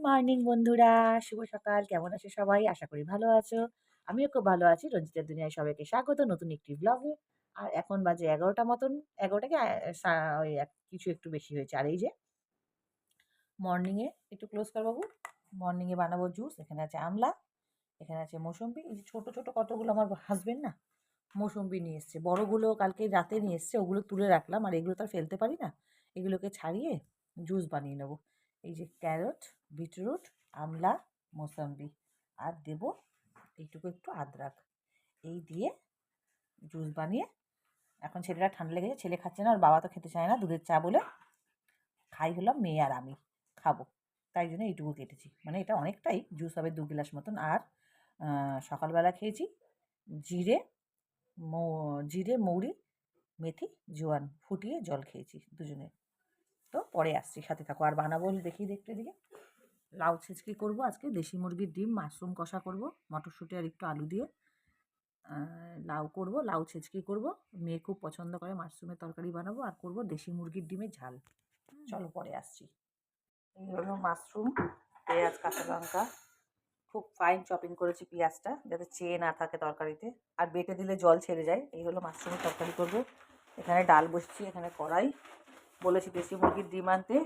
Morning বন্ধুরা, শুভ সকাল। কেমন আছো সবাই? আশা করি ভালো আছো। আমিও খুব ভালো আছি। রঞ্জিতার দুনিয়ায় সবাইকে স্বাগত নতুন একটি ব্লগে। আর এখন বাজে ১১টা মতন। ১১টা কি ওই কিছু একটু বেশি হয়েছে। আর এই যে মর্নিং এ একটু ক্লোজ কর বাবু। মর্নিং এ বানাবো জুস। এখানে আছে আমলা, এখানে আছে মৌসম্বি। এই যে ছোট, ছোট কতগুলো আমার হাসব্যান্ড না মৌসম্বি নিয়ে এসছে। বড়গুলো কালকে রাতে নিয়ে এসছে। ওগুলো তুলে রাখলাম। আর এগুলো তো আর ফেলতে পারি না। এগুলোকে ছাড়িয়ে জুস বানিয়ে নেবো। এই যে ক্যারট, বিটরুট, আমলা, মৌসম্বি আর দেবো এইটুকু একটু আদরক। এই দিয়ে জুস বানিয়ে এখন ছেলেরা ঠান্ডা লেগেছে, ছেলে খাচ্ছে না আর বাবা তো খেতে চায় না দুধের চা বলে। খাই হলাম মেয়ে আর আমি খাবো, তাই জন্য এইটুকু কেটেছি। মানে এটা অনেকটাই জুস হবে ২ গ্লাস মতন। আর সকালবেলা খেয়েছি জিরে, জিরে, মৌরি, মেথি, জোয়ান ফুটিয়ে জল খেয়েছি দুজনে। তো পরে আসছি, সাথে থাকো। আর বানাবো দেখি দেখতে দিকে লাউ ছেঁচকি করবো আজকে, দেশি মুরগির ডিম মাশরুম কষা করব, মটরশুঁটি আর একটু আলু দিয়ে। লাউ করব, লাউ ছেঁচকি করব। মেয়ে খুব পছন্দ করে মাশরুমের তরকারি বানাবো। আর করব দেশি মুরগির ডিমের ঝাল। চলো পরে আসছি। এই হলো মাশরুম, পেঁয়াজ, কাঁচা লঙ্কা। খুব ফাইন চপিং করেছি পেঁয়াজটা, যাতে চেয়ে না থাকে তরকারিতে আর বেটে দিলে জল ছেড়ে যায়। এই হলো মাশরুমের তরকারি করব। এখানে ডাল বসছি, এখানে কড়াই। বলেছি দেশি মুরগির ডিম আনতে।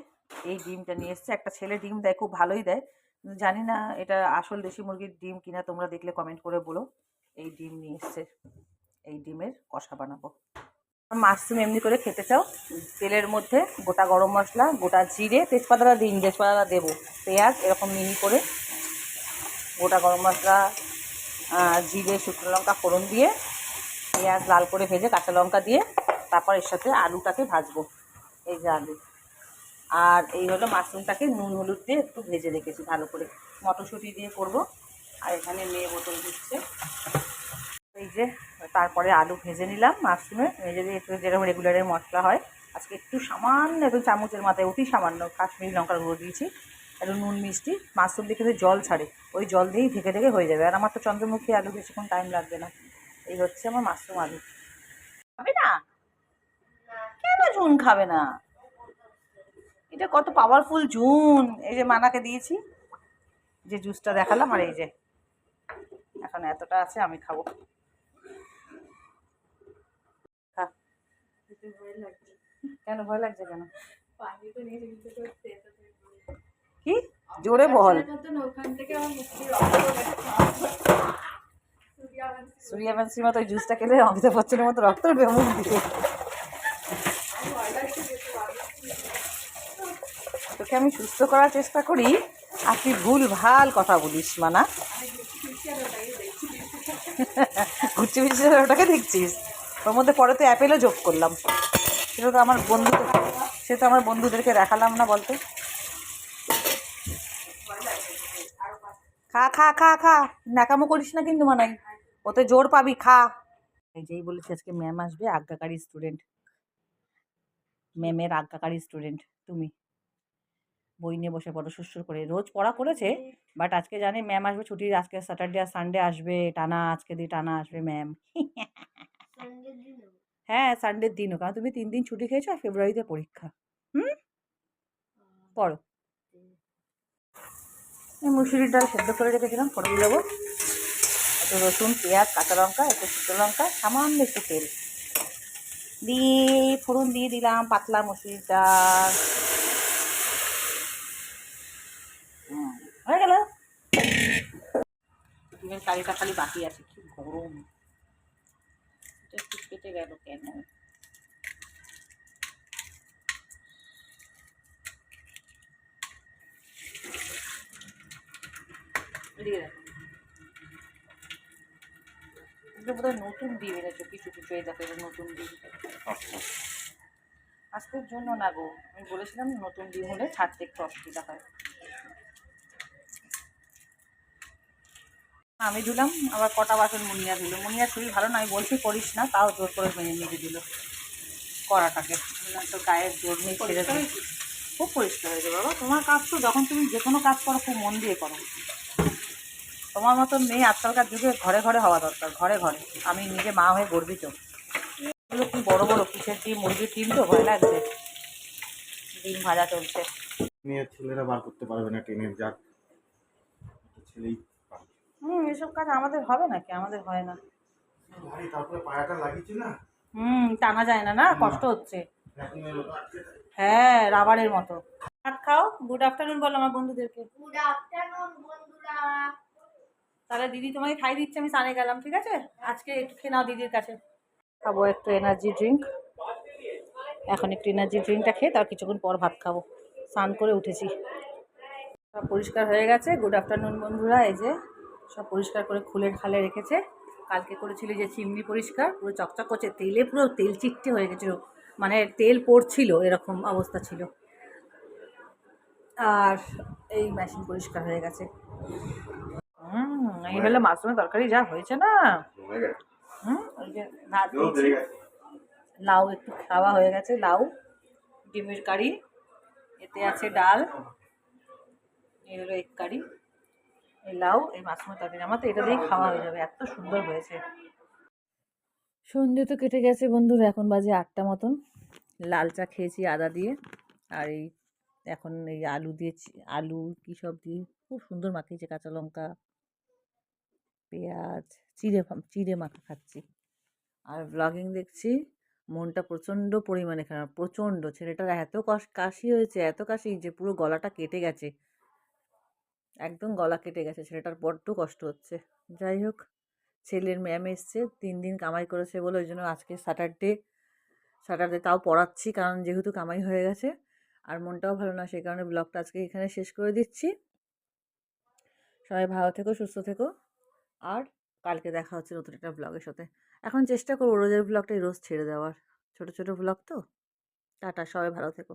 এই ডিমটা নিয়ে এসছে। একটা ছেলে ডিম দেয়, খুব ভালোই দেয়। জানি না এটা আসল দেশি মুরগির ডিম কিনা, তোমরা দেখলে কমেন্ট করে বলো। এই ডিম নিয়ে এসছে, এই ডিমের কষা বানাবো। মাশরুম এমনি করে খেতে চাও, তেলের মধ্যে গোটা গরম মশলা, গোটা জিরে, তেজপাতাটা দিন, তেজপাতাটা দেবো, পেঁয়াজ এরকম মিহি করে, গোটা গরম মশলা, জিরে, শুকনো লঙ্কা ফোড়ন দিয়ে, পেঁয়াজ লাল করে ভেজে কাঁচা লঙ্কা দিয়ে তারপর এর সাথে আলুটাকে ভাজবো। এই যে আলু আর এই হলো মাশরুমটাকে নুন হলুদ দিয়ে একটু ভেজে রেখেছি ভালো করে। মটরশুঁটি দিয়ে করব। আর এখানে মেয়ে বোতল দিচ্ছে। এই যে তারপরে আলু ভেজে নিলাম, মাশরুমে ভেজে দিয়ে একটু যেরকম রেগুলারের মশলা হয়। আজকে একটু সামান্য একটু চামচের মাথায় অতি সামান্য কাশ্মীরি লঙ্কার গুঁড়ো দিয়েছি, একটু নুন মিষ্টি। মাশরুম দিয়ে কিন্তু জল ছাড়ে, ওই জল দিয়েই ঢেকে ঢেকে হয়ে যাবে। আর আমার তো চন্দ্রমুখী আলু, বেশিক্ষণ টাইম লাগবে না। এই হচ্ছে আমার মাশরুম আলু। খাবে না? কেন ঝুন খাবে না? এটা কত পাওয়ারফুল জুন। এই যে মানাকে দিয়েছি, যে জুসটা দেখালাম। আর এই যে এখন এতটা আছে, আমি খাবো। খা। কেন ভয় লাগছে কেন? কি জোরে বল। সূর্যবংশীর মতো জুসটা খেলে অমিতাভ বচ্চনের মতো রক্ত উঠবে মুখ দিকে। তোকে আমি সুস্থ করার চেষ্টা করি আর তুই ভুল ভাল কথা বলিস। মানা ঘুরছে ফিরছে ওটাকে দেখছিস, ওর মধ্যে পরে তো অ্যাপেলও যোগ করলাম। সেটা তো আমার বন্ধুদের, সে তো আমার বন্ধুদেরকে দেখালাম না বলতো। খা খা খা খা, ন্যাকামো করিস না কিন্তু মানাই, ওতে জোর পাবি, খা। এই যেই বলেছি আজকে ম্যাম আসবে, আজ্ঞাকারী স্টুডেন্ট, ম্যামের আজ্ঞাকারী স্টুডেন্ট তুমি। বই নিয়ে বসে পড়ো সুরসুর করে। রোজ পড়া করেছে, বাট আজকে জানি ম্যাম আসবে ছুটির। আজকে স্যাটারডে আর সানডে আসবে টানা, আজকে দিয়ে টানা আসবে ম্যাম। হ্যাঁ সানডের দিনও, কারণ তুমি 3 দিন ছুটি খেয়েছো আর ফেব্রুয়ারিতে পরীক্ষা। হুম, পড়ো। এই মুসুরির ডাল সেদ্ধ করে রেখেছিলাম, ফোড়ন দেবো। একটু রসুন, পেঁয়াজ, কাঁচা লঙ্কা, একটু শুকনো লঙ্কা, সামান্য একটু তেল দিয়ে ফোড়ন দিয়ে দিলাম পাতলা মুসুরির ডাল। হয়ে গেল। ডিমের কারিটা খালি বাকি আছে, কি গরম। এটা একটু কেটে গেল কেন? এদিকে দেখো, এটা বোধহয় নতুন ডিম এনেছো কিছু কিছু। এই দেখো, এটা নতুন ডিম। আজকের জন্য না গো, আমি বলেছিলাম নতুন ডিম হলে ছাড়তে একটু অসুবিধা হয়। আমি ধুলাম, আবার কটা বাসন মুনিয়া ধুলো। মুনিয়ার শরীর ভালো না, আমি বলছি করিস না, তাও জোর করে মেনে নিয়ে দিল করাটাকে। তো গায়ের জোর নেই, ছেড়ে দিই। খুব পরিষ্কার হয়েছে বাবা, তোমার কাজ তো যখন তুমি যে কোনো কাজ করো খুব মন দিয়ে করো। তোমার মতন মেয়ে আজকালকার যুগে ঘরে ঘরে হওয়া দরকার, ঘরে ঘরে। আমি নিজে মা হয়ে গর্বিত। এগুলো কি বড় বড় কিসের ডিম? মুরগির ডিম তো, ভয় লাগছে। ডিম ভাজা চলছে। মেয়ের ছেলেরা বার করতে পারবে না টেনের যাক, ছেলেই পারবে। এসব কাজ আমাদের হবে নাকি? আমাদের হয় না। ভাই তারপরে পায়াটা লাগিয়েছি না, টানা যায় না, না? না কষ্ট হচ্ছে। ভ্যাকুমের মতো আটকে থাকে। হ্যাঁ, রাবারের মতো। ভাত খাও। গুড আফটারনুন বলো আমার বন্ধুদেরকে। গুড আফটারনুন বন্ধুরা। তাহলে দিদি তোমাকে খাইয়ে দিচ্ছে, আমি স্নানে গেলাম, ঠিক আছে? আজকে একটু খেয়ে নাও দিদির কাছে। খাবো একটু এনার্জি ড্রিঙ্ক। এখন একটু এনার্জি ড্রিঙ্কটা খেয়ে তার কিছুক্ষণ পর ভাত খাবো। স্নান করে উঠেছি। সব পরিষ্কার হয়ে গেছে। গুড আফটারনুন বন্ধুরা। এই যে সব পরিষ্কার করে খুলে খালে রেখেছে। কালকে করেছিল যে চিমনি পরিষ্কার, পুরো চকচক করছে, তেলে পুরো তেল চিটটে হয়ে গেছিলো, মানে তেল পড়ছিল এরকম অবস্থা ছিল। আর এই মেশিন পরিষ্কার হয়ে গেছে। এই হলো মাশরুমের তরকারি যা হয়েছে না। ওই যে ভাত দিয়েছি, লাউ একটু খাওয়া হয়ে গেছে, লাউ ডিমের কারি, এতে আছে ডাল, এই হলো এগ কারি, এই লাউ, এই মাশরুমের তরকারি। আমার তো এটা দিয়েই খাওয়া হয়ে যাবে, এত সুন্দর হয়েছে। সন্ধে তো কেটে গেছে বন্ধুরা, এখন বাজে 8টা মতন। লাল চা খেয়েছি আদা দিয়ে। আর এই এখন এই আলু দিয়ে আলু কী সব দিয়ে খুব সুন্দর মাখিয়েছে, কাঁচা লঙ্কা, পেঁয়াজ, চিড়ে মাখা খাচ্ছি। আর ব্লগিং দেখছি। মনটা প্রচণ্ড পরিমাণে খারাপ, প্রচণ্ড। ছেলেটার এত কাশি হয়েছে, এত কাশি যে পুরো গলাটা কেটে গেছে, একদম গলা কেটে গেছে। ছেলেটার বড্ড কষ্ট হচ্ছে। যাই হোক, ছেলের ম্যাম এসছে, 3 দিন কামাই করেছে বলে ওই জন্য আজকে স্যাটারডে তাও পড়াচ্ছি, কারণ যেহেতু কামাই হয়ে গেছে। আর মনটাও ভালো না, সেই কারণে ব্লগটা আজকে এখানে শেষ করে দিচ্ছি। সবাই ভালো থেকো, সুস্থ থেকো। আর কালকে দেখা হচ্ছে নতুন একটা ব্লগের সাথে। এখন চেষ্টা করবো রোজের ব্লগটাই রোজ ছেড়ে দেওয়ার। ছোট ছোট ব্লগ তো। টাটা, সবাই ভালো থেকো।